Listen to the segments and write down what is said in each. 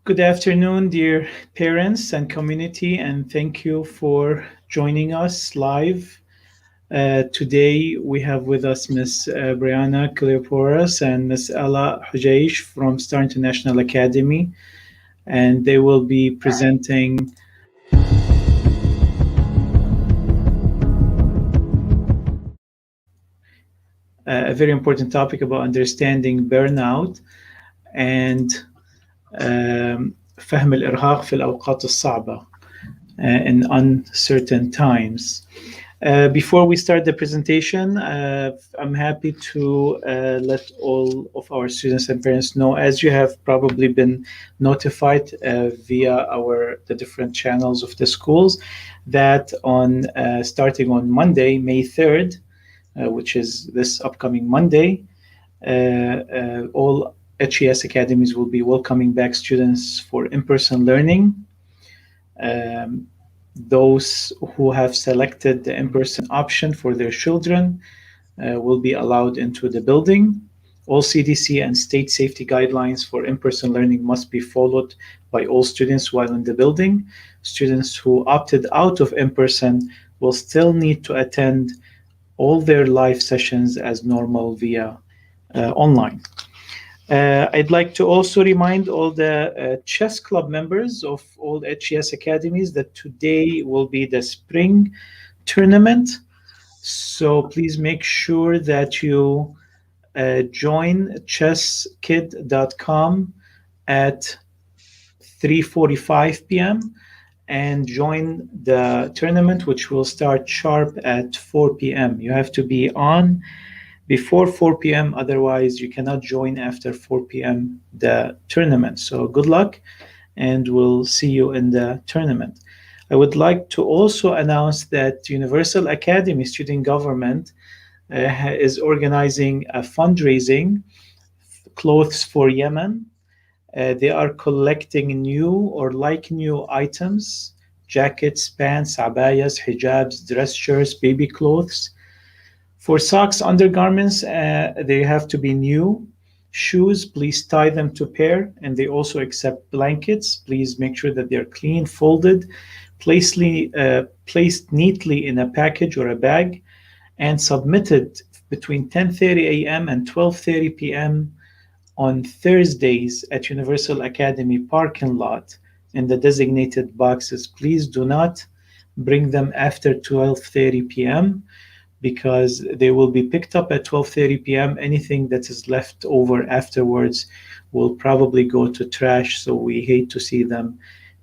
Good afternoon, dear parents and community, and thank you for joining us live. Today we have with us Ms. Briana Kelepouris and Ms. Alaa Hojeij from Star International Academy, and they will be presenting a very important topic about understanding burnout and فهم الإرهاق في الأوقات الصعبة in uncertain times. Before we start the presentation, I'm happy to let all of our students and parents know, as you have probably been notified via the different channels of the schools, that starting on Monday, May 3rd, which is this upcoming Monday, all HES Academies will be welcoming back students for in-person learning. Those who have selected the in-person option for their children will be allowed into the building. All CDC and state safety guidelines for in-person learning must be followed by all students while in the building. Students who opted out of in-person will still need to attend all their live sessions as normal via online. I'd like to also remind all the chess club members of all HES Academies that today will be the spring tournament. So please make sure that you join chesskid.com at 3:45 p.m. and join the tournament, which will start sharp at 4 p.m. You have to be on before 4 p.m. Otherwise, you cannot join after 4 p.m. the tournament. So good luck, and we'll see you in the tournament. I would like to also announce that Universal Academy Student Government is organizing a fundraising, Clothes for Yemen. They are collecting new or like new items, jackets, pants, abayas, hijabs, dress shirts, baby clothes. For socks, undergarments, they have to be new. Shoes, please tie them to pair, and they also accept blankets. Please make sure that they're clean, folded, placed neatly in a package or a bag, and submitted between 10:30 a.m. and 12:30 p.m. on Thursdays at Universal Academy parking lot in the designated boxes. Please do not bring them after 12:30 p.m. because they will be picked up at 12:30 p.m. Anything that is left over afterwards will probably go to trash, so we hate to see them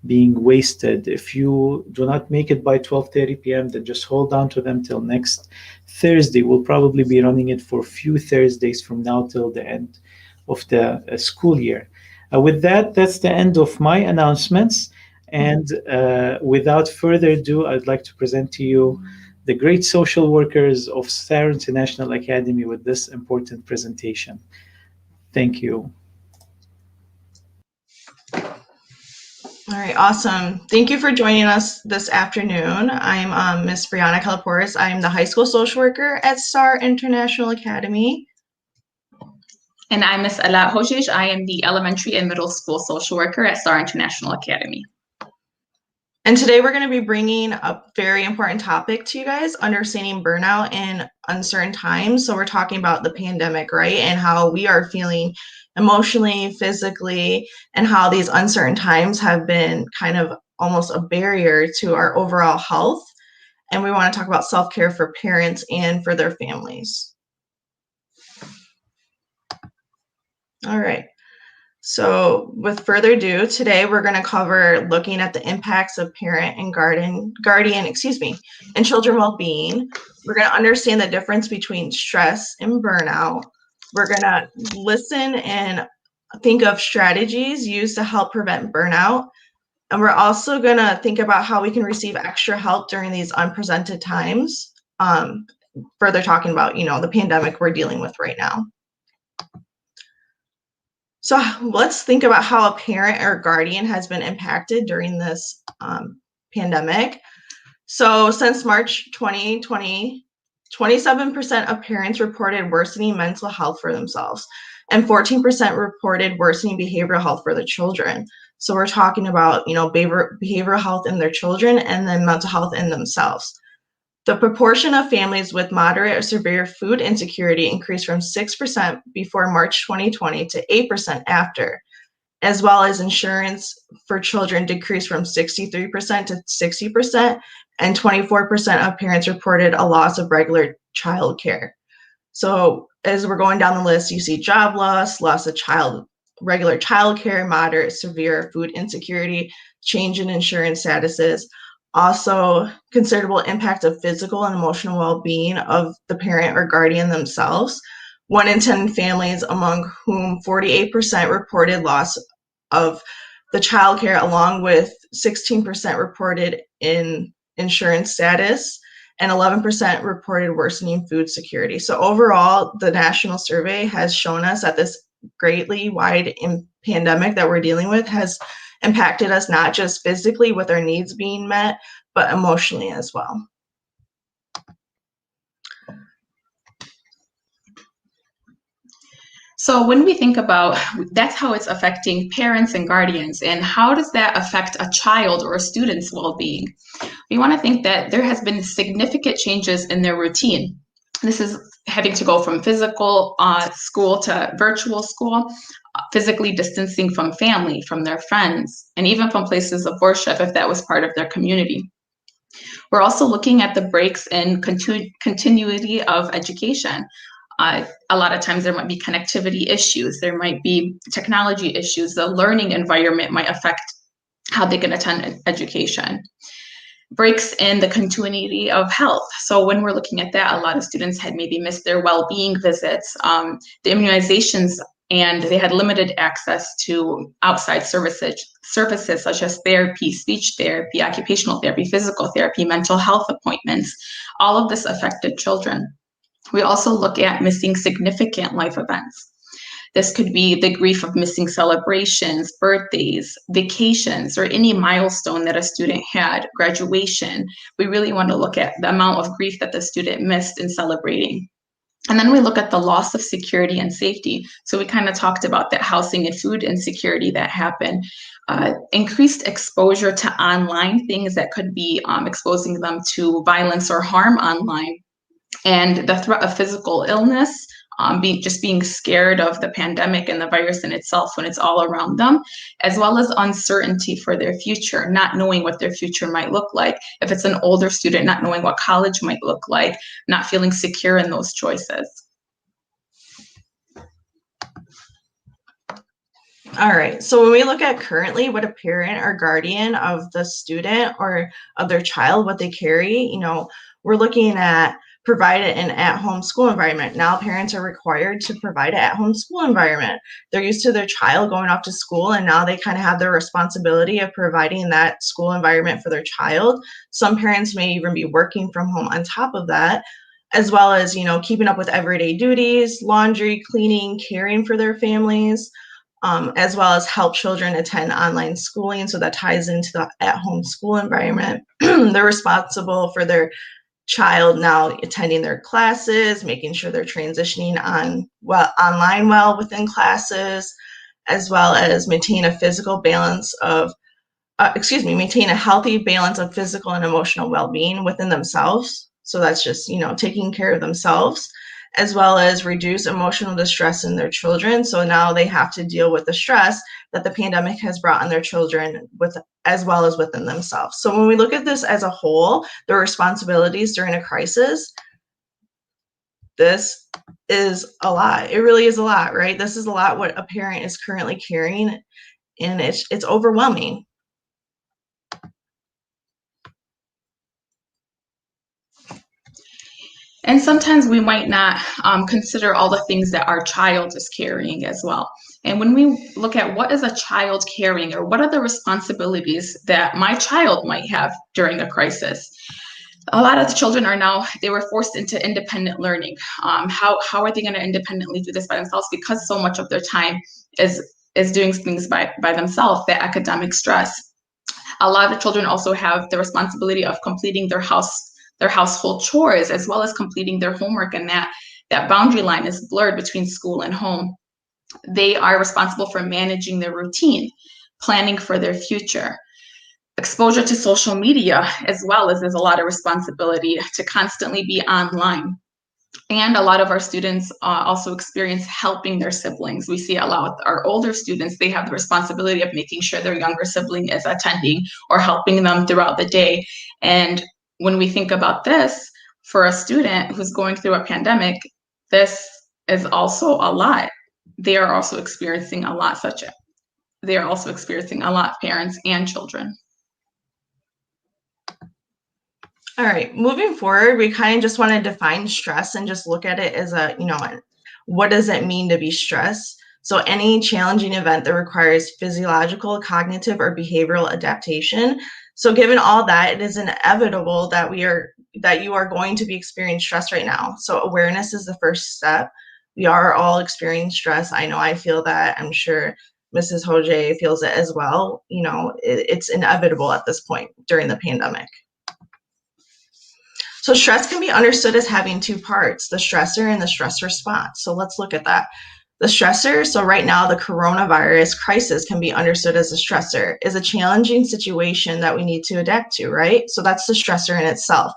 being wasted. If you do not make it by 12:30 p.m., then just hold on to them till next Thursday. We'll probably be running it for a few Thursdays from now till the end of the school year. With that, that's the end of my announcements. And without further ado, I'd like to present to you the great social workers of Star International Academy with this important presentation. Thank you. All right, awesome. Thank you for joining us this afternoon. I'm Ms. Briana Kelepouris. I'm the high school social worker at Star International Academy. And I'm Ms. Alaa Hojeij. I am the elementary and middle school social worker at Star International Academy. And today we're going to be bringing a very important topic to you guys, understanding burnout in uncertain times. So we're talking about the pandemic, right? And how we are feeling emotionally, physically, and how these uncertain times have been kind of almost a barrier to our overall health. And we want to talk about self-care for parents and for their families. All right. So with further ado, today we're going to cover looking at the impacts of parent and guardian, and children well-being. We're going to understand the difference between stress and burnout. We're going to listen and think of strategies used to help prevent burnout. And we're also going to think about how we can receive extra help during these unprecedented times. Further talking about, the pandemic we're dealing with right now. So let's think about how a parent or guardian has been impacted during this pandemic. So since March 2020, 27% of parents reported worsening mental health for themselves, and 14% reported worsening behavioral health for their children. So we're talking about, behavioral health in their children and then mental health in themselves. The proportion of families with moderate or severe food insecurity increased from 6% before March 2020 to 8% after, as well as insurance for children decreased from 63% to 60%, and 24% of parents reported a loss of regular child care. So as we're going down the list, you see job loss, loss of regular child care, moderate, severe food insecurity, change in insurance statuses, also considerable impact of physical and emotional well-being of the parent or guardian themselves. 1 in 10 families, among whom 48% reported loss of the child care, along with 16% reported in insurance status, and 11% reported worsening food security. So overall, the national survey has shown us that this greatly wide pandemic that we're dealing with has impacted us not just physically with our needs being met, but emotionally as well. So when we think about that's how it's affecting parents and guardians, and how does that affect a child or a student's well-being? We want to think that there has been significant changes in their routine. This is having to go from physical school to virtual school, physically distancing from family, from their friends, and even from places of worship if that was part of their community. We're also looking at the breaks in continuity of education. A lot of times there might be connectivity issues, there might be technology issues, the learning environment might affect how they can attend education. Breaks in the continuity of health. So when we're looking at that, a lot of students had maybe missed their well-being visits, the immunizations, and they had limited access to outside services such as therapy, speech therapy, occupational therapy, physical therapy, mental health appointments. All of this affected children. We also look at missing significant life events. This could be the grief of missing celebrations, birthdays, vacations, or any milestone that a student had, graduation. We really want to look at the amount of grief that the student missed in celebrating. And then we look at the loss of security and safety. So we kind of talked about that housing and food insecurity that happened. Increased exposure to online things that could be exposing them to violence or harm online. And the threat of physical illness, being scared of the pandemic and the virus in itself when it's all around them, as well as uncertainty for their future, not knowing what their future might look like. If it's an older student, not knowing what college might look like, not feeling secure in those choices. All right, so when we look at currently what a parent or guardian of the student or of their child, what they carry, we're looking at provide an at-home school environment. Now parents are required to provide an at-home school environment. They're used to their child going off to school, and now they kind of have their responsibility of providing that school environment for their child. Some parents may even be working from home on top of that, as well as, keeping up with everyday duties, laundry, cleaning, caring for their families, as well as help children attend online schooling. So that ties into the at-home school environment. They're responsible for their child now attending their classes, making sure they're transitioning online well within classes, as well as maintain a healthy balance of physical and emotional well-being within themselves. So that's just, taking care of themselves, as well as reduce emotional distress in their children. So now they have to deal with the stress that the pandemic has brought on their children as well as within themselves. So when we look at this as a whole, their responsibilities during a crisis, this is a lot. It really is a lot, right? This is a lot what a parent is currently carrying, and it's overwhelming. And sometimes we might not consider all the things that our child is carrying as well. And when we look at what is a child carrying, or what are the responsibilities that my child might have during a crisis, a lot of the children they were forced into independent learning. How are they going to independently do this by themselves? Because so much of their time is doing things by themselves, the academic stress. A lot of the children also have the responsibility of completing their household chores, as well as completing their homework, and that boundary line is blurred between school and home. They are responsible for managing their routine, planning for their future. Exposure to social media as well, as there's a lot of responsibility to constantly be online. And a lot of our students also experience helping their siblings. We see a lot with our older students, they have the responsibility of making sure their younger sibling is attending or helping them throughout the day. And when we think about this, for a student who's going through a pandemic, this is also a lot. They are also experiencing a lot, parents and children. All right, moving forward, we kind of just want to define stress and just look at it as what does it mean to be stressed? So any challenging event that requires physiological, cognitive, or behavioral adaptation. So given all that, it is inevitable that you are going to be experiencing stress right now. So awareness is the first step. We are all experiencing stress. I know I feel that. I'm sure Mrs. Hojeij feels it as well. It's inevitable at this point during the pandemic. So stress can be understood as having two parts, the stressor and the stress response. So let's look at that. The stressor, so right now the coronavirus crisis can be understood as a stressor, is a challenging situation that we need to adapt to, right? So that's the stressor in itself.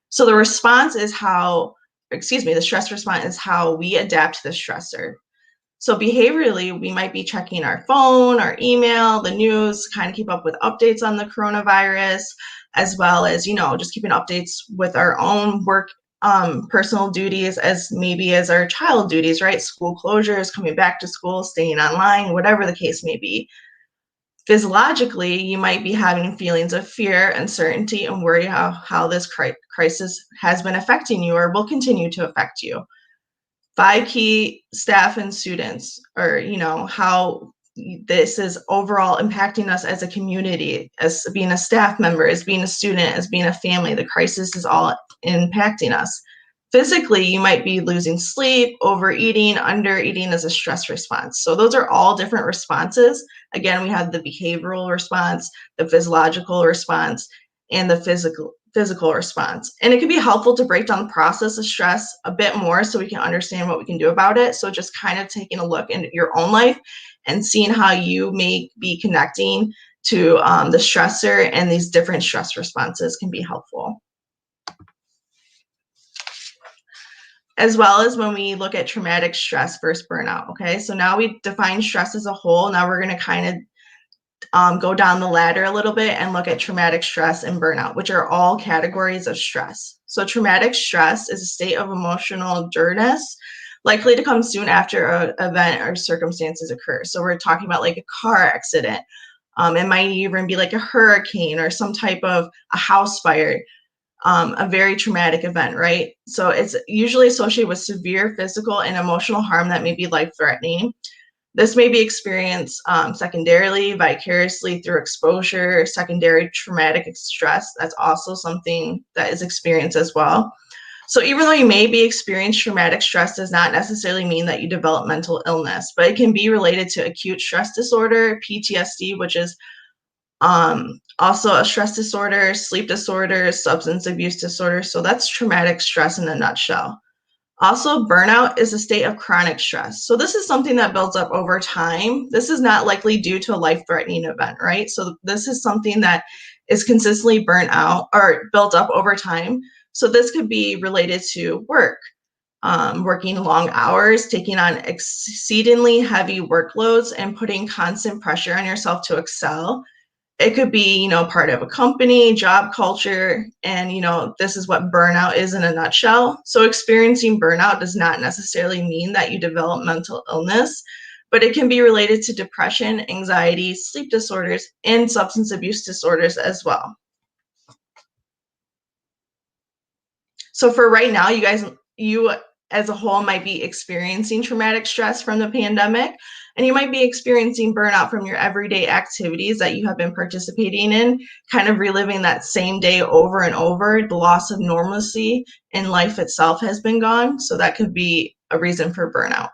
So the response is the stress response is how we adapt to the stressor. So behaviorally, we might be checking our phone, our email, the news, kind of keep up with updates on the coronavirus, as well as, just keeping updates with our own work, personal duties as our child duties, right? School closures, coming back to school, staying online, whatever the case may be. Physiologically, you might be having feelings of fear, uncertainty, and worry how this crisis has been affecting you or will continue to affect you. 5 key staff and students, or how this is overall impacting us as a community, as being a staff member, as being a student, as being a family. The crisis is all impacting us. Physically, you might be losing sleep, overeating, undereating as a stress response. So those are all different responses. Again, we have the behavioral response, the physiological response, and the physical response. And it can be helpful to break down the process of stress a bit more so we can understand what we can do about it. So just kind of taking a look into your own life and seeing how you may be connecting to the stressor and these different stress responses can be helpful. As well as when we look at traumatic stress versus burnout, okay? So now we define stress as a whole. Now we're gonna kind of go down the ladder a little bit and look at traumatic stress and burnout, which are all categories of stress. So traumatic stress is a state of emotional dullness likely to come soon after an event or circumstances occur. So we're talking about like a car accident. It might even be like a hurricane or some type of a house fire, a very traumatic event, right? So it's usually associated with severe physical and emotional harm that may be life-threatening. This may be experienced secondarily, vicariously through exposure, secondary traumatic stress. That's also something that is experienced as well. So even though you may be experiencing traumatic stress does not necessarily mean that you develop mental illness, but it can be related to acute stress disorder, PTSD, which is also a stress disorder, sleep disorders, substance abuse disorder. So that's traumatic stress in a nutshell. Also, burnout is a state of chronic stress. So this is something that builds up over time. This is not likely due to a life-threatening event, right? So this is something that is consistently burnt out or built up over time. So this could be related to work, working long hours, taking on exceedingly heavy workloads, and putting constant pressure on yourself to excel. It could be, part of a company, job culture, and, this is what burnout is in a nutshell. So experiencing burnout does not necessarily mean that you develop mental illness, but it can be related to depression, anxiety, sleep disorders, and substance abuse disorders as well. So for right now, you as a whole might be experiencing traumatic stress from the pandemic, and you might be experiencing burnout from your everyday activities that you have been participating in, kind of reliving that same day over and over. The loss of normalcy in life itself has been gone, so that could be a reason for burnout.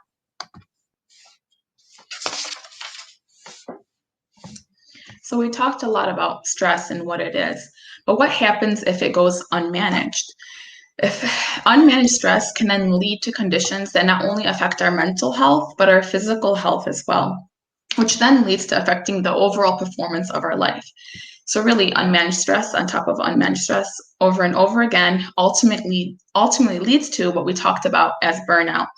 So we talked a lot about stress and what it is, but what happens if it goes unmanaged? If unmanaged stress can then lead to conditions that not only affect our mental health, but our physical health as well. which then leads to affecting the overall performance of our life. So really, unmanaged stress on top of unmanaged stress over and over again ultimately leads to what we talked about as burnout.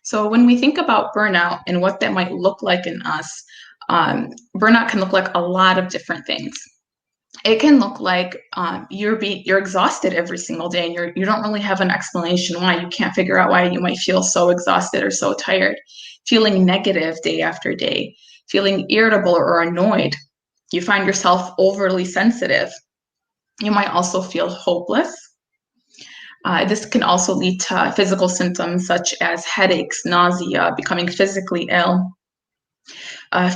So when we think about burnout and what that might look like in us, burnout can look like a lot of different things. It can look like you're exhausted every single day, and you don't really have an explanation why. You can't figure out why you might feel so exhausted or so tired. Feeling negative day after day, feeling irritable or annoyed. You find yourself overly sensitive. You might also feel hopeless. This can also lead to physical symptoms such as headaches, nausea, becoming physically ill.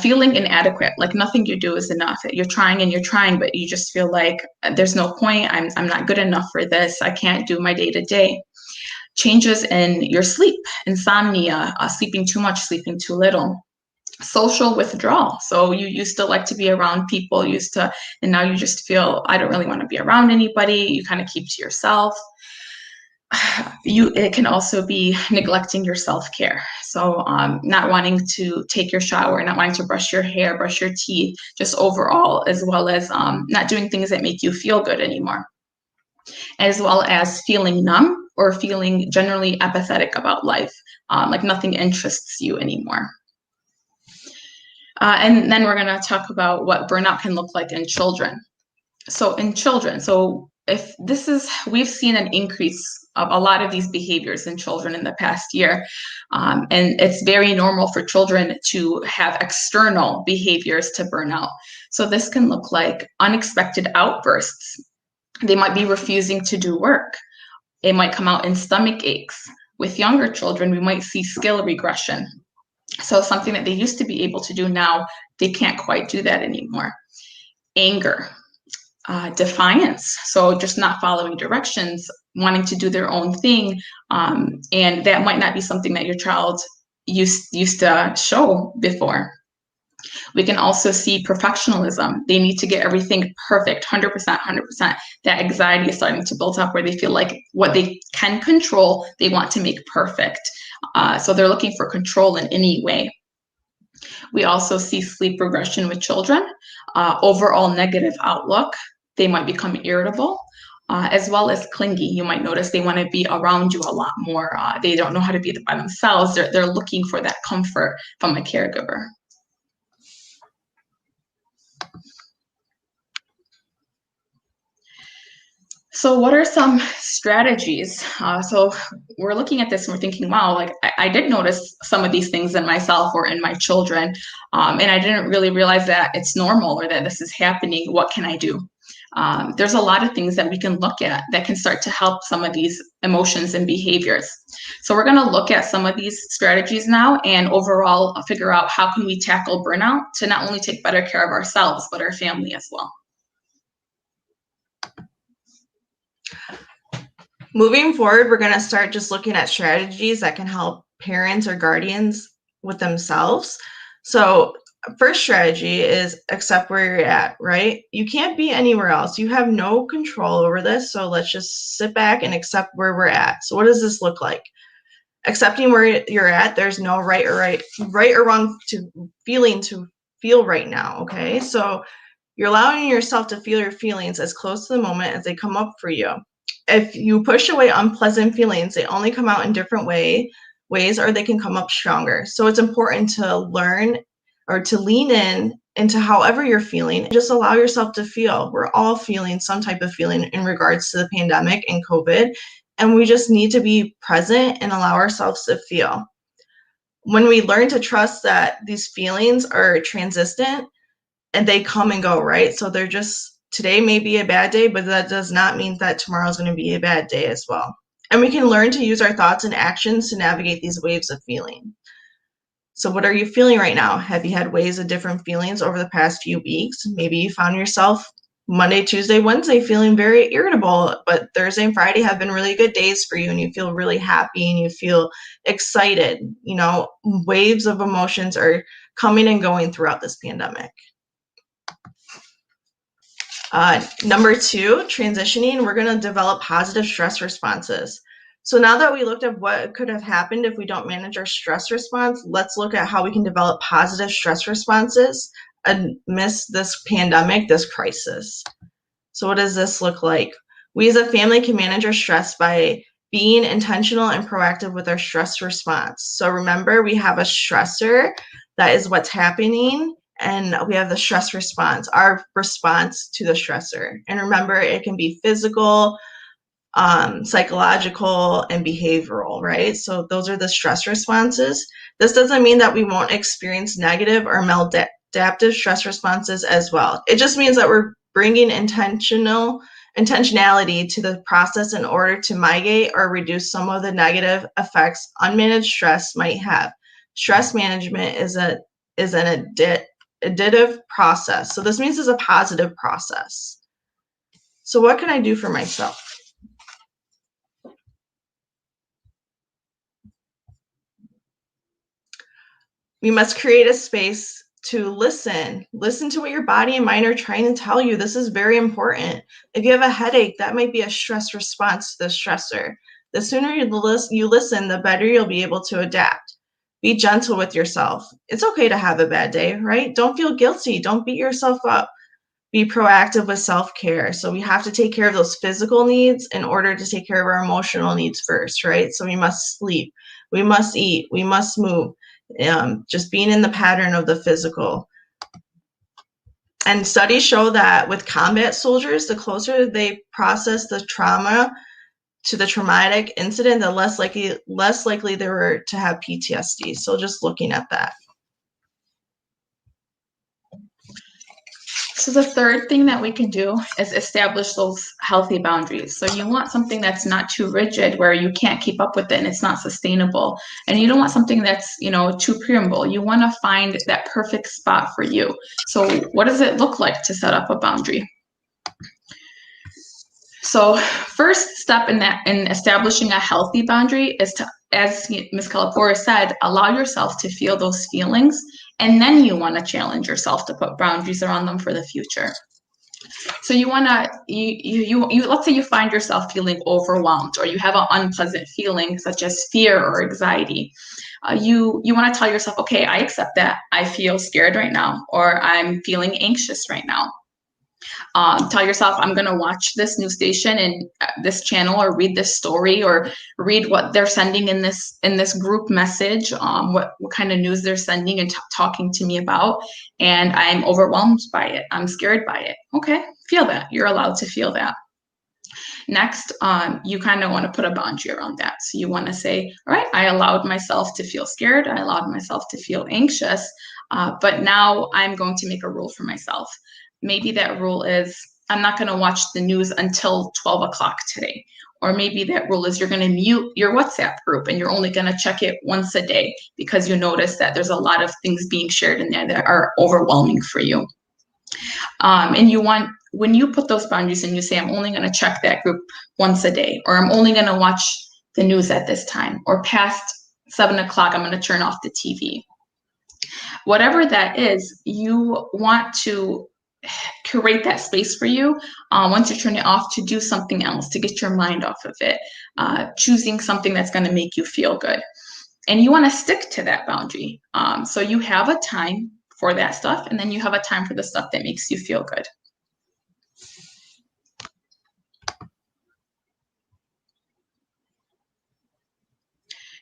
Feeling inadequate, like nothing you do is enough. You're trying, but you just feel like there's no point. I'm not good enough for this. I can't do my day-to-day. Changes in your sleep, insomnia, sleeping too much, sleeping too little. Social withdrawal. So you used to like to be around people, and now you just feel, I don't really want to be around anybody. You kind of keep to yourself. It can also be neglecting your self-care. So not wanting to take your shower, not wanting to brush your hair, brush your teeth, just overall, as well as not doing things that make you feel good anymore, as well as feeling numb or feeling generally apathetic about life, like nothing interests you anymore. And then we're going to talk about what burnout can look like in children. So in children, we've seen an increase of a lot of these behaviors in children in the past year. And it's very normal for children to have external behaviors to burnout. So this can look like unexpected outbursts. They might be refusing to do work. It might come out in stomach aches. With younger children, we might see skill regression. So something that they used to be able to do now, they can't quite do that anymore. Anger. Defiance, so just not following directions, wanting to do their own thing, and that might not be something that your child used to show before. We can also see perfectionism. They need to get everything perfect, 100%, 100%. That anxiety is starting to build up where they feel like what they can control, they want to make perfect. So they're looking for control in any way. We also see sleep regression with children, overall negative outlook. They might become irritable, as well as clingy. You might notice they want to be around you a lot more. They don't know how to be by themselves. They're looking for that comfort from a caregiver. So what are some strategies? So we're looking at this and we're thinking, wow, like I did notice some of these things in myself or in my children, and I didn't really realize that it's normal or that this is happening. What can I do? There's a lot of things that we can look at that can start to help some of these emotions and behaviors. So we're going to look at some of these strategies now and overall figure out how can we tackle burnout to not only take better care of ourselves, but our family as well. Moving forward, we're going to start just looking at strategies that can help parents or guardians with themselves. So first strategy is accept where you're at, right? You can't be anywhere else. You have no control over this. So let's just sit back and accept where we're at. So what does this look like? Accepting where you're at. There's no right or wrong to feel right now. Okay. So you're allowing yourself to feel your feelings as close to the moment as they come up for you. If you push away unpleasant feelings, they only come out in different ways, or they can come up stronger. So it's important to learn or to lean into however you're feeling. Just allow yourself to feel. We're all feeling some type of feeling in regards to the pandemic and COVID, and we just need to be present and allow ourselves to feel. When we learn to trust that these feelings are transient and they come and go, right? So they're just, today may be a bad day, but that does not mean that tomorrow is going to be a bad day as well. And we can learn to use our thoughts and actions to navigate these waves of feeling. So what are you feeling right now? Have you had waves of different feelings over the past few weeks? Maybe you found yourself Monday, Tuesday, Wednesday feeling very irritable, but Thursday and Friday have been really good days for you and you feel really happy and you feel excited. You know, waves of emotions are coming and going throughout this pandemic. Number two, transitioning, we're going to develop positive stress responses. So now that we looked at what could have happened if we don't manage our stress response, let's look at how we can develop positive stress responses amidst this pandemic, this crisis. So what does this look like? We as a family can manage our stress by being intentional and proactive with our stress response. So remember, we have a stressor, that is what's happening, and we have the stress response, our response to the stressor. And remember, it can be physical, psychological, and behavioral, right? So those are the stress responses. This doesn't mean that we won't experience negative or maladaptive stress responses as well. It just means that we're bringing intentionality to the process in order to mitigate or reduce some of the negative effects unmanaged stress might have. Stress management is an additive process. So this means it's a positive process. So what can I do for myself? We must create a space to listen to what your body and mind are trying to tell you. This is very important. If you have a headache, that might be a stress response to the stressor. The sooner you listen, the better you'll be able to adapt. Be gentle with yourself. It's okay to have a bad day, right? Don't feel guilty. Don't beat yourself up. Be proactive with self-care. So we have to take care of those physical needs in order to take care of our emotional needs first, right? So we must sleep, we must eat, we must move. Just being in the pattern of the physical. And studies show that with combat soldiers, the closer they process the trauma to the traumatic incident, the less likely they were to have PTSD. So just looking at that. So the third thing that we can do is establish those healthy boundaries. So you want something that's not too rigid where you can't keep up with it and it's not sustainable. And you don't want something that's, too preamble. You want to find that perfect spot for you. So what does it look like to set up a boundary? So first step in establishing a healthy boundary is to, as Ms. Kelepouris said, allow yourself to feel those feelings, and then you want to challenge yourself to put boundaries around them for the future. So you want to, let's say you find yourself feeling overwhelmed, or you have an unpleasant feeling such as fear or anxiety. You want to tell yourself, okay, I accept that. I feel scared right now, or I'm feeling anxious right now. Tell yourself, I'm going to watch this news station and this channel, or read this story, or read what they're sending in this group message, what kind of news they're sending and talking to me about. And I'm overwhelmed by it. I'm scared by it. Okay, feel that. You're allowed to feel that. Next, you kind of want to put a boundary around that. So you want to say, all right, I allowed myself to feel scared. I allowed myself to feel anxious. But now I'm going to make a rule for myself. Maybe that rule is I'm not going to watch the news until 12 o'clock today. Or maybe that rule is you're going to mute your WhatsApp group and you're only going to check it once a day because you notice that there's a lot of things being shared in there that are overwhelming for you. And you want, when you put those boundaries and you say, I'm only going to check that group once a day, or I'm only going to watch the news at this time, or past 7 o'clock, I'm going to turn off the TV. Whatever that is, you want to create that space for you once you turn it off to do something else, to get your mind off of it, choosing something that's going to make you feel good. And you want to stick to that boundary. So you have a time for that stuff, and then you have a time for the stuff that makes you feel good.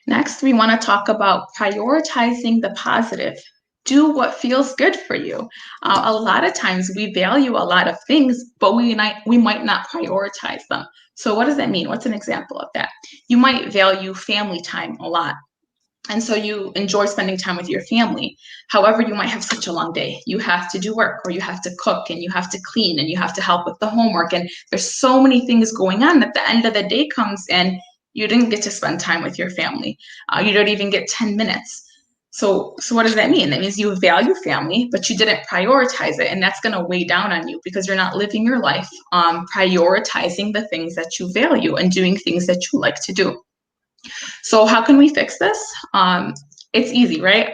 Next, we want to talk about prioritizing the positive. Do what feels good for you. A lot of times we value a lot of things, but we might not prioritize them. So what does that mean? What's an example of that? You might value family time a lot. And so you enjoy spending time with your family. However, you might have such a long day. You have to do work, or you have to cook, and you have to clean, and you have to help with the homework. And there's so many things going on that the end of the day comes and you didn't get to spend time with your family. You don't even get 10 minutes. So what does that mean? That means you value family, but you didn't prioritize it. And that's going to weigh down on you because you're not living your life prioritizing the things that you value and doing things that you like to do. So how can we fix this? It's easy, right?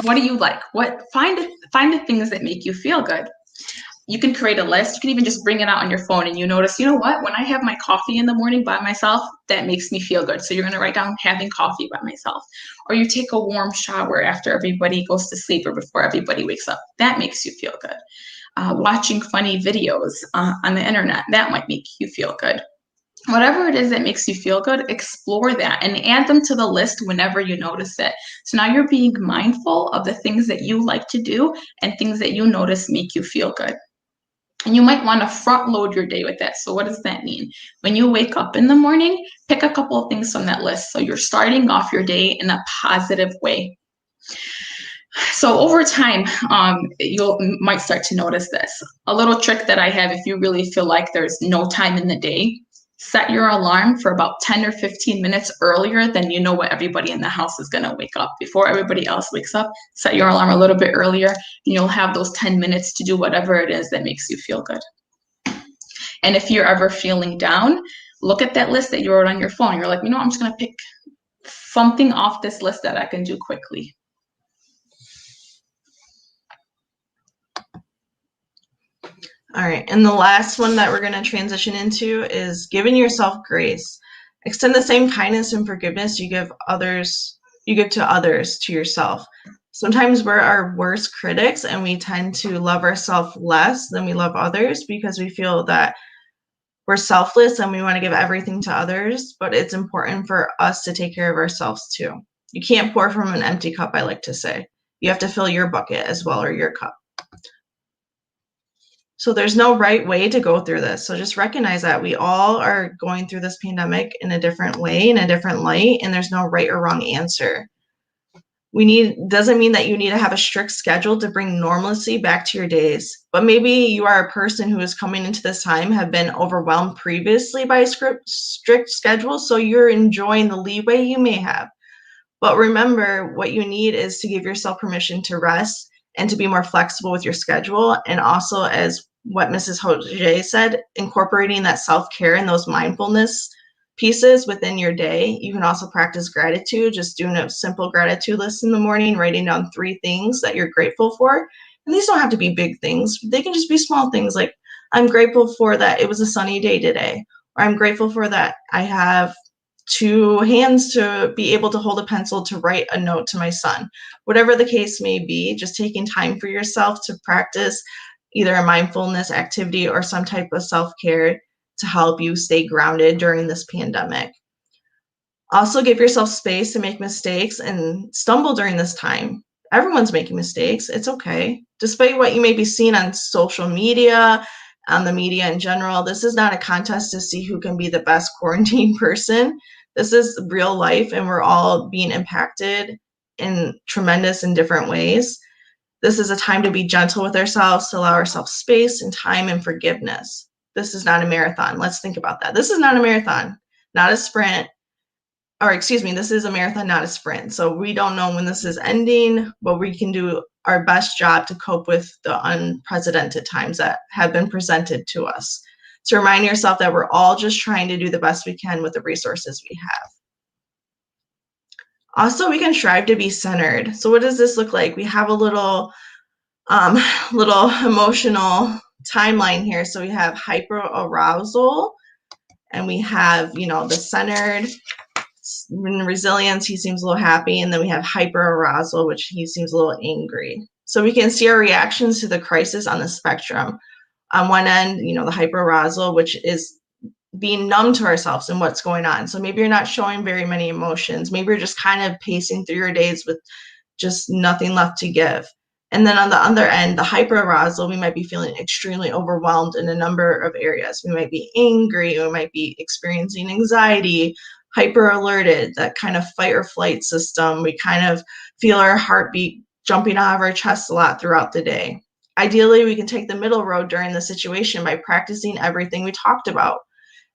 What do you like? Find the things that make you feel good. you can create a list. You can even just bring it out on your phone and you notice, you know what, when I have my coffee in the morning by myself, that makes me feel good. So you're going to write down having coffee by myself. Or you take a warm shower after everybody goes to sleep or before everybody wakes up. That makes you feel good. Watching funny videos on the internet, that might make you feel good. Whatever it is that makes you feel good, explore that and add them to the list whenever you notice it. So now you're being mindful of the things that you like to do and things that you notice make you feel good. And you might want to front load your day with that. So what does that mean? When you wake up in the morning, pick a couple of things from that list. So you're starting off your day in a positive way. So over time, you might start to notice this. A little trick that I have, if you really feel like there's no time in the day, set your alarm for about 10 or 15 minutes earlier than you know what everybody in the house is going to wake up. Before everybody else wakes up, set your alarm a little bit earlier, and you'll have those 10 minutes to do whatever it is that makes you feel good. And if you're ever feeling down, look at that list that you wrote on your phone. You're like, you know, I'm just going to pick something off this list that I can do quickly. All right, and the last one that we're going to transition into is giving yourself grace. Extend the same kindness and forgiveness you give to others to yourself. Sometimes we're our worst critics and we tend to love ourselves less than we love others because we feel that we're selfless and we want to give everything to others, but it's important for us to take care of ourselves too. You can't pour from an empty cup, I like to say. You have to fill your bucket as well, or your cup. So there's no right way to go through this. So just recognize that we all are going through this pandemic in a different way, in a different light, and there's no right or wrong answer. Doesn't mean that you need to have a strict schedule to bring normalcy back to your days. But maybe you are a person who is coming into this time, have been overwhelmed previously by a strict schedule, so you're enjoying the leeway you may have. But remember, what you need is to give yourself permission to rest and to be more flexible with your schedule. And also, as what Mrs. Hojeij said, incorporating that self-care and those mindfulness pieces within your day. You can also practice gratitude, just doing a simple gratitude list in the morning, writing down 3 things that you're grateful for. And these don't have to be big things. They can just be small things like, I'm grateful for that it was a sunny day today, or I'm grateful for that I have 2 hands to be able to hold a pencil to write a note to my son. Whatever the case may be, just taking time for yourself to practice either a mindfulness activity or some type of self-care to help you stay grounded during this pandemic. Also, give yourself space to make mistakes and stumble during this time. Everyone's making mistakes. It's okay. Despite what you may be seeing on social media, on the media in general, this is not a contest to see who can be the best quarantine person. This is real life, and we're all being impacted in tremendous and different ways. This is a time to be gentle with ourselves, to allow ourselves space and time and forgiveness. This is not a marathon. Let's think about that. This is not a marathon, not a sprint. Or excuse me, this is a marathon, not a sprint. So we don't know when this is ending, but we can do our best job to cope with the unprecedented times that have been presented to us. So remind yourself that we're all just trying to do the best we can with the resources we have. Also, we can strive to be centered. So what does this look like? We have a little emotional timeline here. So we have hyperarousal, and we have, the centered. In resilience, he seems a little happy, and then we have hyperarousal, which he seems a little angry. So we can see our reactions to the crisis on the spectrum. On one end, the hyperarousal, which is being numb to ourselves and what's going on. So maybe you're not showing very many emotions. Maybe you're just kind of pacing through your days with just nothing left to give. And then on the other end, the hyperarousal, we might be feeling extremely overwhelmed in a number of areas. We might be angry, we might be experiencing anxiety, hyper alerted, that kind of fight or flight system. We kind of feel our heartbeat jumping out of our chest a lot throughout the day. Ideally, we can take the middle road during the situation by practicing everything we talked about.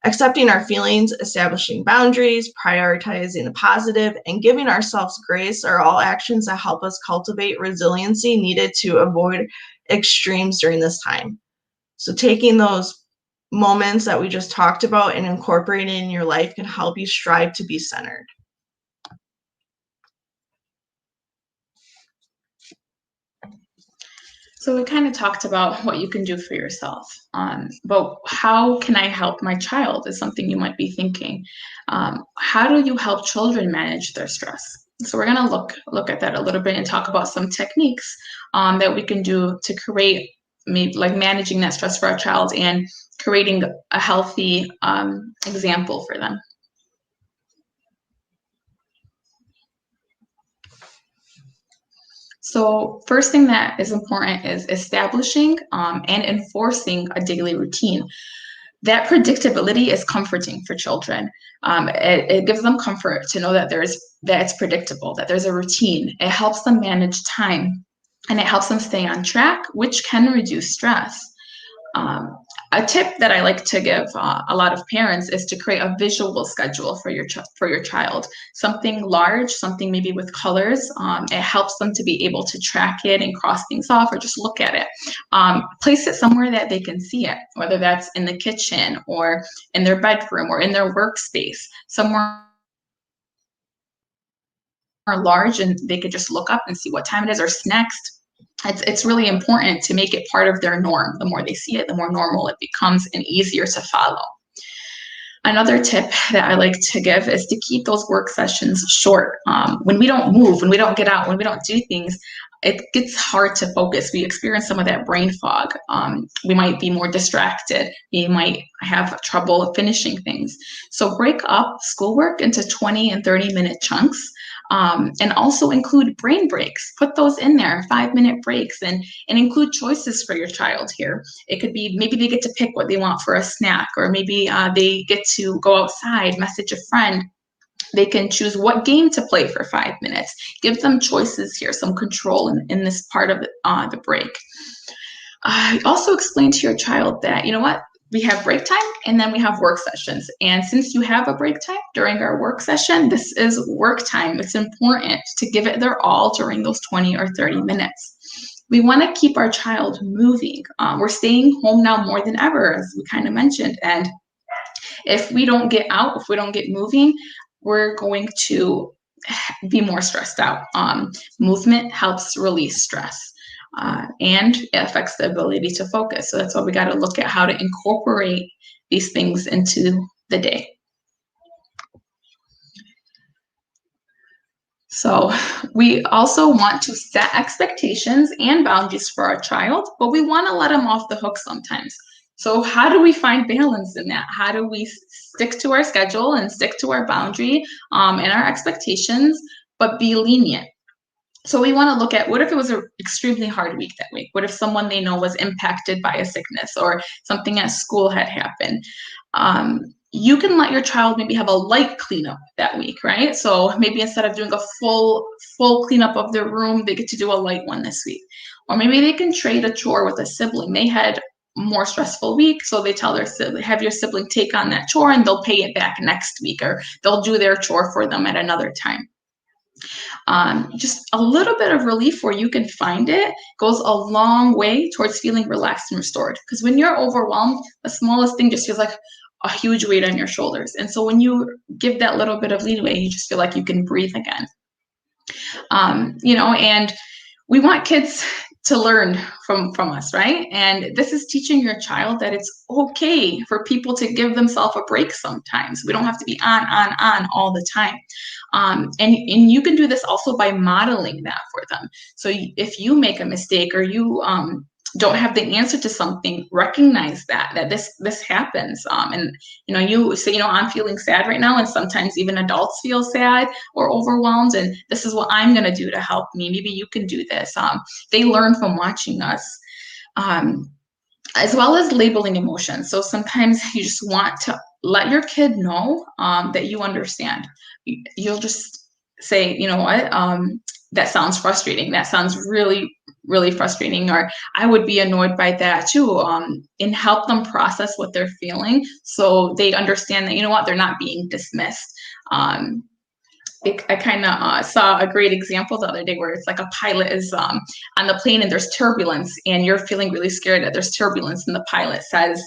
Accepting our feelings, establishing boundaries, prioritizing the positive, and giving ourselves grace are all actions that help us cultivate resiliency needed to avoid extremes during this time. So taking those moments that we just talked about and incorporating in your life can help you strive to be centered. So we kind of talked about what you can do for yourself, but how can I help my child is something you might be thinking. How do you help children manage their stress? So we're going to look at that a little bit and talk about some techniques that we can do to create maybe like managing that stress for our child and creating a healthy example for them. So first thing that is important is establishing and enforcing a daily routine. That predictability is comforting for children. It gives them comfort to know that it's predictable, that there's a routine. It helps them manage time, and it helps them stay on track, which can reduce stress. A tip that I like to give a lot of parents is to create a visual schedule for your child. Something large, something maybe with colors. It helps them to be able to track it and cross things off or just look at it. Place it somewhere that they can see it, whether that's in the kitchen or in their bedroom or in their workspace, somewhere large and they could just look up and see what time it is or next. It's really important to make it part of their norm. The more they see it, the more normal it becomes and easier to follow. Another tip that I like to give is to keep those work sessions short. When we don't move, when we don't get out, when we don't do things, it gets hard to focus. We experience some of that brain fog. We might be more distracted. We might have trouble finishing things. So break up schoolwork into 20 and 30-minute chunks. And also include brain breaks. Put those in there, 5-minute breaks, and include choices for your child here. It could be maybe they get to pick what they want for a snack, or maybe they get to go outside, message a friend. They can choose what game to play for 5 minutes. Give them choices here, some control in this part of the break. Also explain to your child that, you know what, we have break time and then we have work sessions. And since you have a break time during our work session, this is work time. It's important to give it their all during those 20 or 30 minutes. We want to keep our child moving. We're staying home now more than ever, as we kind of mentioned. And if we don't get out, if we don't get moving, we're going to be more stressed out. Movement helps release stress. And it affects the ability to focus. So that's why we got to look at how to incorporate these things into the day. So we also want to set expectations and boundaries for our child, but we want to let them off the hook sometimes. So how do we find balance in that? How do we stick to our schedule and stick to our boundary and our expectations, but be lenient? So we want to look at, what if it was an extremely hard week that week? What if someone they know was impacted by a sickness or something at school had happened? You can let your child maybe have a light cleanup that week, right? So maybe instead of doing a full cleanup of their room, they get to do a light one this week. Or maybe they can trade a chore with a sibling. They had a more stressful week, so they tell their sibling, have your sibling take on that chore and they'll pay it back next week, or they'll do their chore for them at another time. Just a little bit of relief where you can find it goes a long way towards feeling relaxed and restored. Because when you're overwhelmed, the smallest thing just feels like a huge weight on your shoulders. And so when you give that little bit of leeway, you just feel like you can breathe again. And we want kids to learn from us, right? And this is teaching your child that it's okay for people to give themselves a break sometimes. We don't have to be on all the time. And you can do this also by modeling that for them. So if you make a mistake or you don't have the answer to something, recognize that this happens. And you say, I'm feeling sad right now, and sometimes even adults feel sad or overwhelmed, and this is what I'm going to do to help me. Maybe you can do this. They learn from watching us. As well as labeling emotions. So sometimes you just want to let your kid know that you understand. You'll just say, you know what, that sounds frustrating. That sounds really, really frustrating, or I would be annoyed by that too, and help them process what they're feeling so they understand that, you know what, they're not being dismissed. I kind of saw a great example the other day where it's like a pilot is on the plane and there's turbulence and you're feeling really scared that there's turbulence, and the pilot says,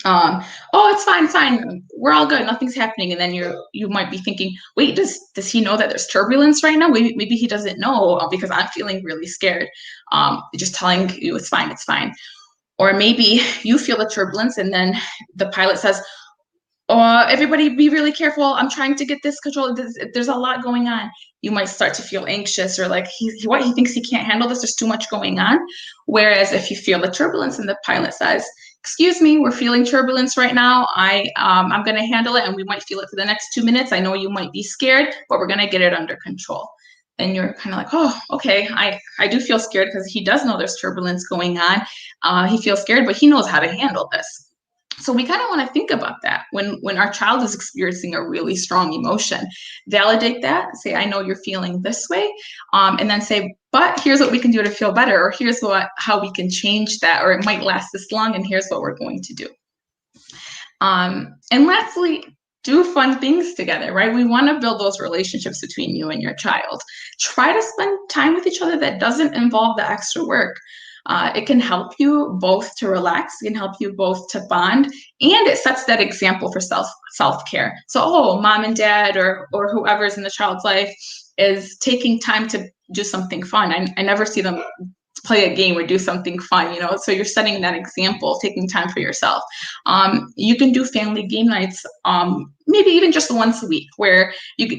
Oh, it's fine, fine. We're all good. Nothing's happening. And then you might be thinking, wait, does he know that there's turbulence right now? Maybe he doesn't know because I'm feeling really scared. Just telling you it's fine, it's fine. Or maybe you feel the turbulence and then the pilot says, everybody be really careful. I'm trying to get this control. There's a lot going on. You might start to feel anxious or like he thinks he can't handle this. There's too much going on. Whereas if you feel the turbulence and the pilot says, excuse me, we're feeling turbulence right now. I'm going to handle it, and we might feel it for the next 2 minutes. I know you might be scared, but we're going to get it under control. And you're kind of like, oh, okay, I do feel scared because he does know there's turbulence going on. He feels scared, but he knows how to handle this. So we kind of want to think about that when our child is experiencing a really strong emotion. Validate that, say, I know you're feeling this way, and then say, but here's what we can do to feel better, or here's how we can change that, or it might last this long, and here's what we're going to do. And lastly, do fun things together, right? We want to build those relationships between you and your child. Try to spend time with each other that doesn't involve the extra work. It can help you both to relax, it can help you both to bond, and it sets that example for self-care. So, mom and dad or whoever's in the child's life is taking time to do something fun. I never see them play a game or do something fun, so you're setting that example, taking time for yourself. You can do family game nights, maybe even just once a week, where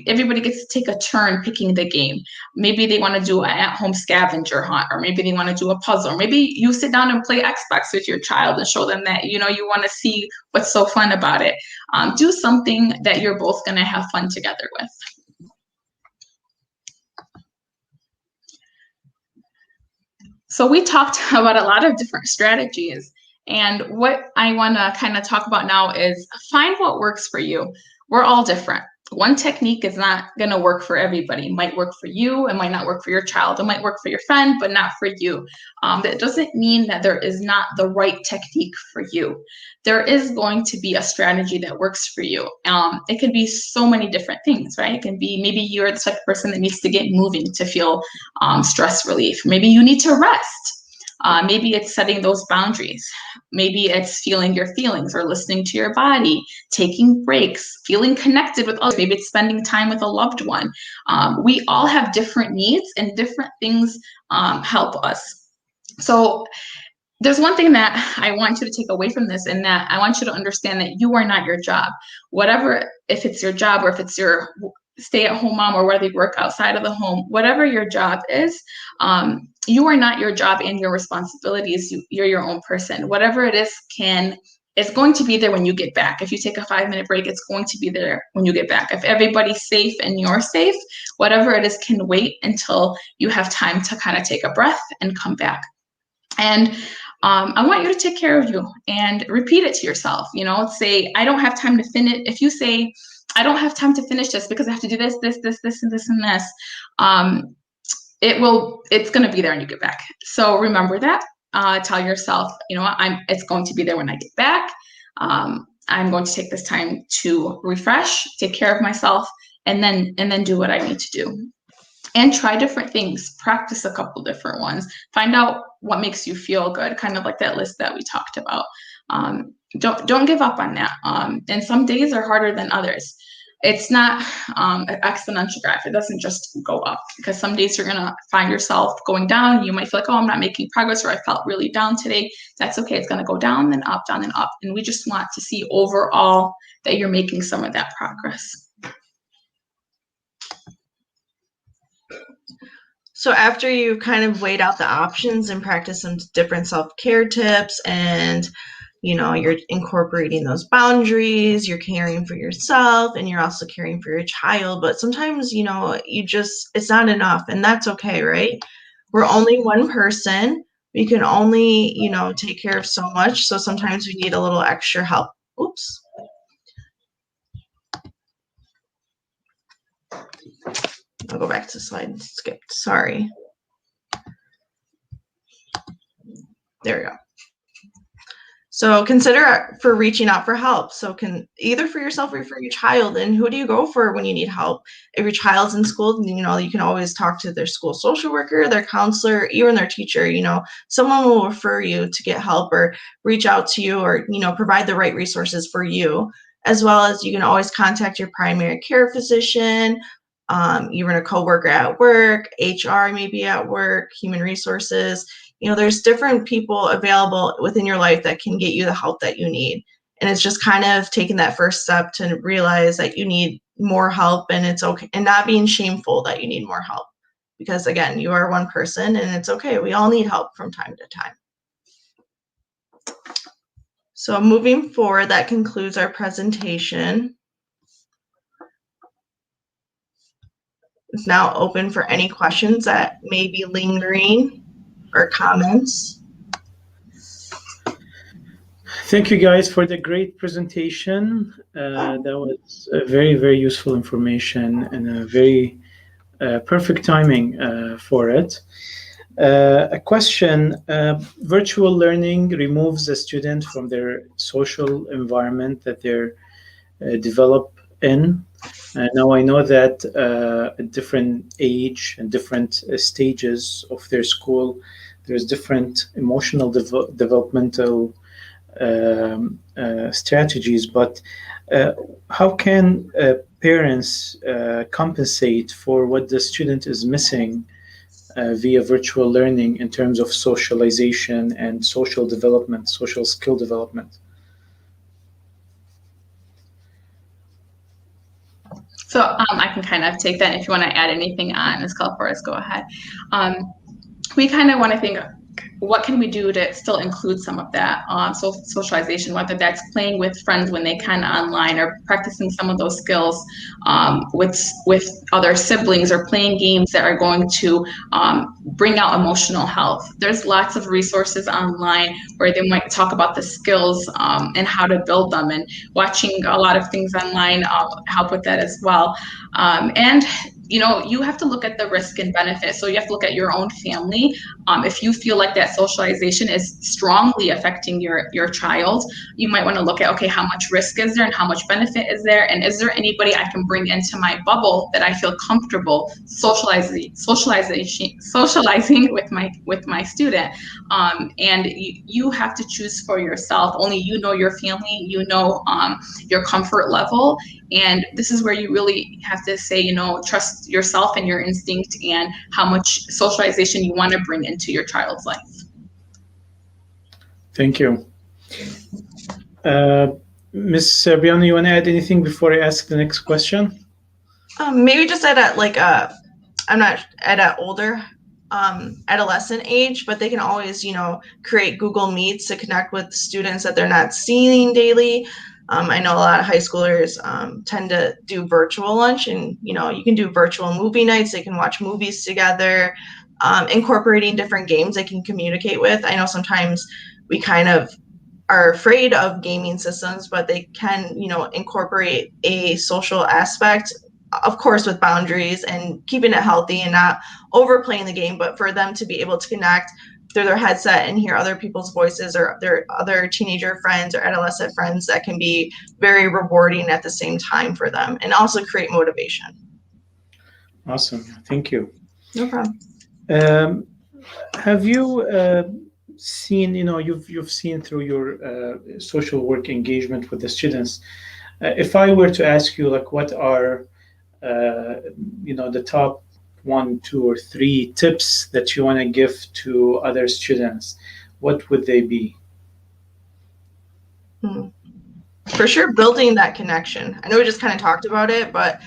everybody gets to take a turn picking the game. Maybe they want to do an at-home scavenger hunt, or maybe they want to do a puzzle, or maybe you sit down and play Xbox with your child and show them that you want to see what's so fun about it. Do something that you're both going to have fun together with. So we talked about a lot of different strategies, and what I want to kind of talk about now is find what works for you. We're all different. One technique is not going to work for everybody. It might work for you, it might not work for your child, it might work for your friend, but not for you. That doesn't mean that there is not the right technique for you. There is going to be a strategy that works for you. It can be so many different things, right? It can be maybe you're the type of person that needs to get moving to feel stress relief. Maybe you need to rest. Maybe it's setting those boundaries. Maybe it's feeling your feelings or listening to your body, taking breaks, feeling connected with others. Maybe it's spending time with a loved one. We all have different needs, and different things help us. So there's one thing that I want you to take away from this, and that I want you to understand that you are not your job. Whatever, if it's your job or if it's your stay-at-home mom or whether you work outside of the home, whatever your job is, you are not your job and your responsibilities. You're your own person. Whatever it is it's going to be there when you get back. If you take a 5-minute break, it's going to be there when you get back. If everybody's safe and you're safe, whatever it is can wait until you have time to kind of take a breath and come back. And I want you to take care of you and repeat it to yourself. Say, I don't have time to finish. If you say, I don't have time to finish this because I have to do this, and this, and this, it's going to be there when you get back. So remember that. Tell yourself, it's going to be there when I get back. I'm going to take this time to refresh, take care of myself, and then do what I need to do. And try different things, practice a couple different ones, find out what makes you feel good, kind of like that list that we talked about. Don't give up on that. And some days are harder than others. It's not an exponential graph. It doesn't just go up, because some days you're going to find yourself going down. You might feel like, I'm not making progress, or I felt really down today. That's okay. It's going to go down, then up, down, and up. And we just want to see overall that you're making some of that progress. So after you've kind of weighed out the options and practiced some different self-care tips, and you're incorporating those boundaries, you're caring for yourself, and you're also caring for your child, but sometimes it's not enough, and that's okay, right? We're only one person. We can only take care of so much, so sometimes we need a little extra help. Oops. I'll go back to slide skipped. Sorry. There we go. So consider for reaching out for help. So either for yourself or for your child. And who do you go for when you need help? If your child's in school, you can always talk to their school social worker, their counselor, even their teacher. Someone will refer you to get help or reach out to you or, provide the right resources for you, as well as you can always contact your primary care physician, even a coworker at work, HR maybe at work, human resources. There's different people available within your life that can get you the help that you need. And it's just kind of taking that first step to realize that you need more help, and it's okay, and not being shameful that you need more help. Because again, you are one person and it's okay. We all need help from time to time. So moving forward, that concludes our presentation. It's now open for any questions that may be lingering or comments. Thank you guys for the great presentation. That was very, very useful information and a very perfect timing for it. A question, virtual learning removes the student from their social environment that they're developed in. Now I know that at different age and different stages of their school, there's different emotional developmental strategies, but how can parents compensate for what the student is missing via virtual learning in terms of socialization and social development, social skill development? So I can kind of take that. If you want to add anything on, Ms. Kelepouris, go ahead. We kind of want to think, what can we do to still include some of that socialization, whether that's playing with friends when they can online, or practicing some of those skills with other siblings, or playing games that are going to bring out emotional health. There's lots of resources online where they might talk about the skills and how to build them, and watching a lot of things online help with that as well. And you have to look at the risk and benefit. So you have to look at your own family. If you feel like that socialization is strongly affecting your child, you might want to look at, okay, how much risk is there and how much benefit is there? And is there anybody I can bring into my bubble that I feel comfortable socializing with my student? And you have to choose for yourself. Only you know your family, your comfort level. And this is where you really have to say, trust yourself and your instinct and how much socialization you want to bring into your child's life. Thank you. Ms. Briana, you want to add anything before I ask the next question? Maybe just at I'm not at an older adolescent age, but they can always, create Google Meets to connect with students that they're not seeing daily. I know a lot of high schoolers tend to do virtual lunch, and you can do virtual movie nights. They can watch movies together, incorporating different games they can communicate with. I know sometimes we kind of are afraid of gaming systems, but they can, incorporate a social aspect, of course, with boundaries and keeping it healthy and not overplaying the game, but for them to be able to connect through their headset and hear other people's voices or their other teenager friends or adolescent friends, that can be very rewarding at the same time for them, and also create motivation. Awesome. Thank you. No problem. Have you seen, you've seen through your social work engagement with the students, if I were to ask you, what are, the top 1, 2, or 3 tips that you want to give to other students, what would they be? For sure, building that connection. I know we just kind of talked about it, but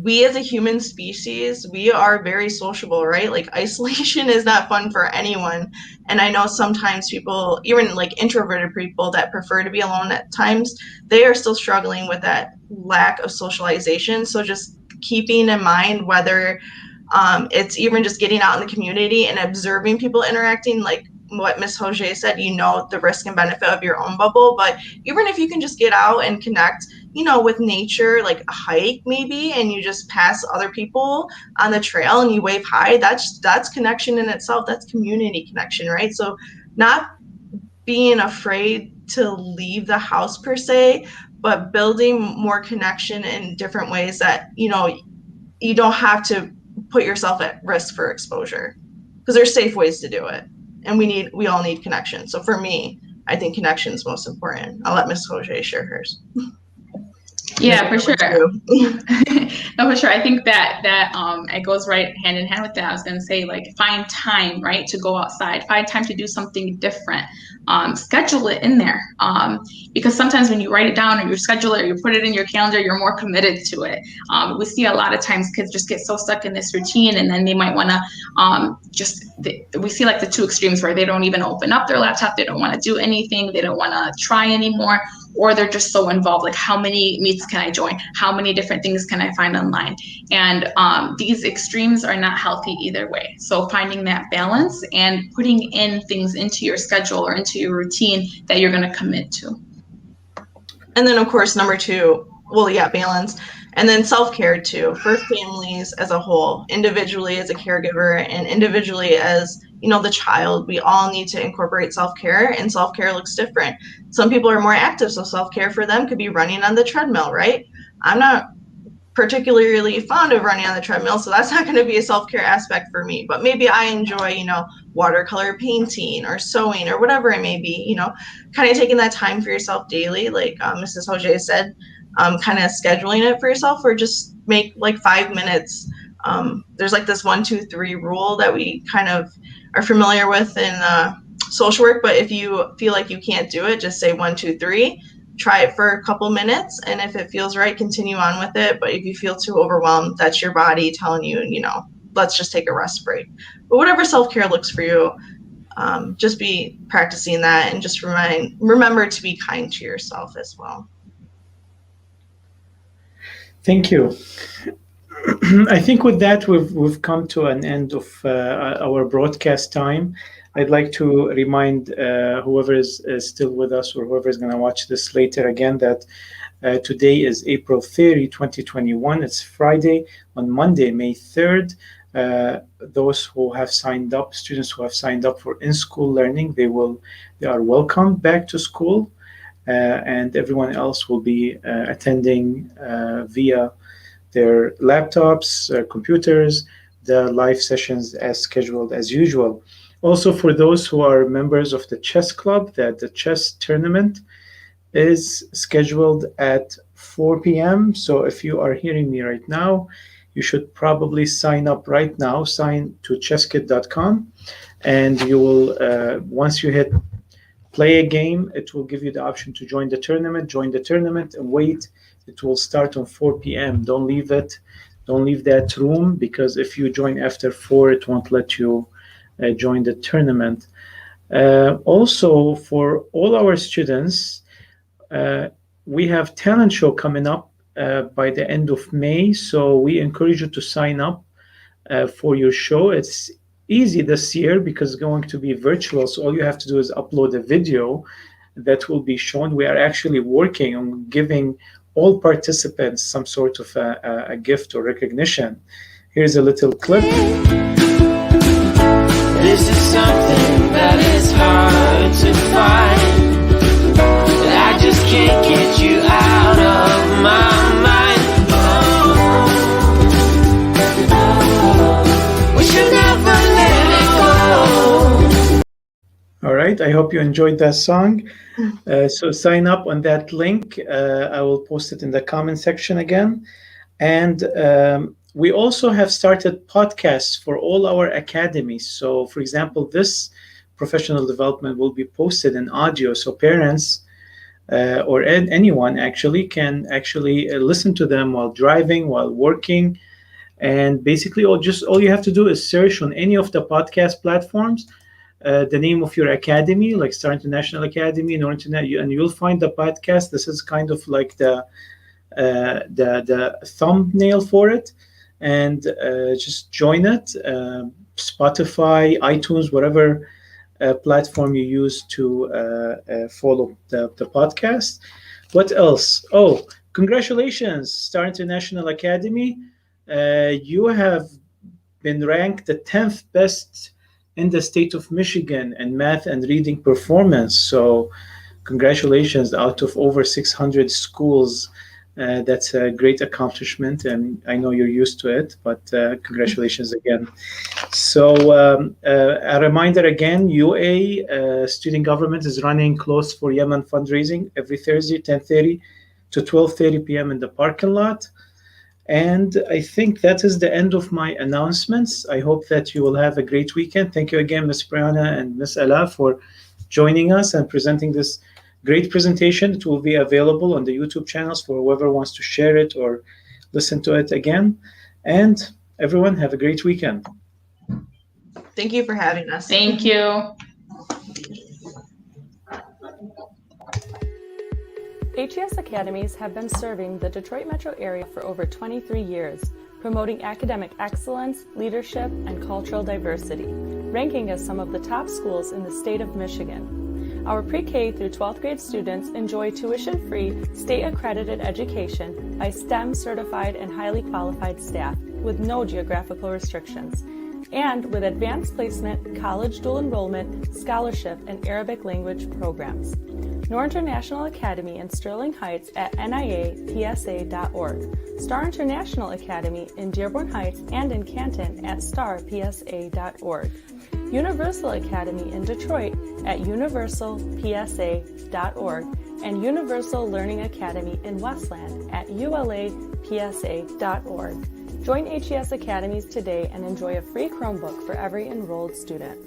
we as a human species, we are very sociable, right? Isolation is not fun for anyone. And I know sometimes people, even introverted people that prefer to be alone at times, they are still struggling with that lack of socialization. So just keeping in mind whether it's even just getting out in the community and observing people interacting, like what Ms. Hojeij said, the risk and benefit of your own bubble. But even if you can just get out and connect, with nature, like a hike maybe, and you just pass other people on the trail and you wave hi, that's connection in itself. That's community connection, right? So not being afraid to leave the house per se, but building more connection in different ways that, you know, you don't have to put yourself at risk for exposure, because there's safe ways to do it. And we all need connection. So for me, I think connection is most important. I'll let Ms. Hojeij share hers. Yeah, for sure. No, for sure. I think that it goes right hand in hand with that. I was going to say, like, find time, right, to go outside. Find time to do something different. Schedule it in there, because sometimes when you write it down or you schedule it or you put it in your calendar, you're more committed to it. We see a lot of times kids just get so stuck in this routine, and then they might want to we see like the two extremes where they don't even open up their laptop, they don't want to do anything, they don't want to try anymore, or they're just so involved, like, how many meets can I join? How many different things can I find online? And these extremes are not healthy either way. So finding that balance and putting in things into your schedule or into your routine that you're going to commit to. And then, of course, number two, balance. And then self-care too, for families as a whole, individually as a caregiver and individually as, you know, the child. We all need to incorporate self-care, and self-care looks different. Some people are more active, so self-care for them could be running on the treadmill, right? I'm not particularly fond of running on the treadmill, so that's not going to be a self-care aspect for me. But maybe I enjoy, you know, watercolor painting or sewing or whatever it may be, you know, kind of taking that time for yourself daily, like Mrs. Hojeij said. Kind of scheduling it for yourself, or just make like 5 minutes. There's like this 1, 2, 3 rule that we kind of are familiar with in social work, but if you feel like you can't do it, just say 1, 2, 3, try it for a couple minutes, and if it feels right, continue on with it. But if you feel too overwhelmed, that's your body telling you, you know, let's just take a rest break. But whatever self-care looks for you, just be practicing that, and just remember to be kind to yourself as well. Thank you. I think with that, we've come to an end of our broadcast time. I'd like to remind whoever is still with us, or whoever is going to watch this later again, that today is April 30, 2021. It's Friday. On Monday, May 3rd, those who have signed up, students who have signed up for in-school learning, they are welcome back to school. And everyone else will be attending via their laptops, computers, the live sessions as scheduled as usual. Also, for those who are members of the chess club, that the chess tournament is scheduled at 4 p.m. So if you are hearing me right now, you should probably sign up right now. Sign to chesskit.com, and you will, once you hit play a game, it will give you the option to join the tournament, and wait. It will start on 4 p.m. Don't leave that room, because if you join after 4, it won't let you join the tournament. Also, for all our students, we have talent show coming up by the end of May. So we encourage you to sign up for your show. It's easy this year because it's going to be virtual. So all you have to do is upload a video that will be shown. We are actually working on giving all participants some sort of a gift or recognition. Here's a little clip. This is something that is hard to find, but I just can't get you out of my mind. We should never let it go. All right, I hope you enjoyed that song. So sign up on that link. I will post it in the comment section again. And we also have started podcasts for all our academies. So, for example, this professional development will be posted in audio. So parents or anyone actually can listen to them while driving, while working. And basically, all you have to do is search on any of the podcast platforms the name of your academy, like Star International Academy, and you'll find the podcast. This is kind of like the thumbnail for it, and just join it. Spotify, iTunes, whatever platform you use to follow the podcast. What else? Oh, congratulations, Star International Academy. You have been ranked the 10th best in the state of Michigan in math and reading performance. So congratulations, out of over 600 schools. That's a great accomplishment, and I know you're used to it, but congratulations again. So a reminder again, UA student government is running Close for Yemen fundraising every Thursday, 10:30 to 12:30 p.m. in the parking lot. And I think that is the end of my announcements. I hope that you will have a great weekend. Thank you again, Ms. Briana and Ms. Alaa, for joining us and presenting this great presentation. It will be available on the YouTube channels for whoever wants to share it or listen to it again. And everyone, have a great weekend. Thank you for having us. Thank you. HES Academies have been serving the Detroit metro area for over 23 years, promoting academic excellence, leadership, and cultural diversity, ranking as some of the top schools in the state of Michigan. Our pre-K through 12th grade students enjoy tuition-free, state-accredited education by STEM certified and highly qualified staff with no geographical restrictions, and with advanced placement, college dual enrollment, scholarship, and Arabic language programs. Noor International Academy in Sterling Heights at niapsa.org, Star International Academy in Dearborn Heights and in Canton at starpsa.org, Universal Academy in Detroit at universalpsa.org, and Universal Learning Academy in Westland at ulapsa.org. Join HES Academies today and enjoy a free Chromebook for every enrolled student.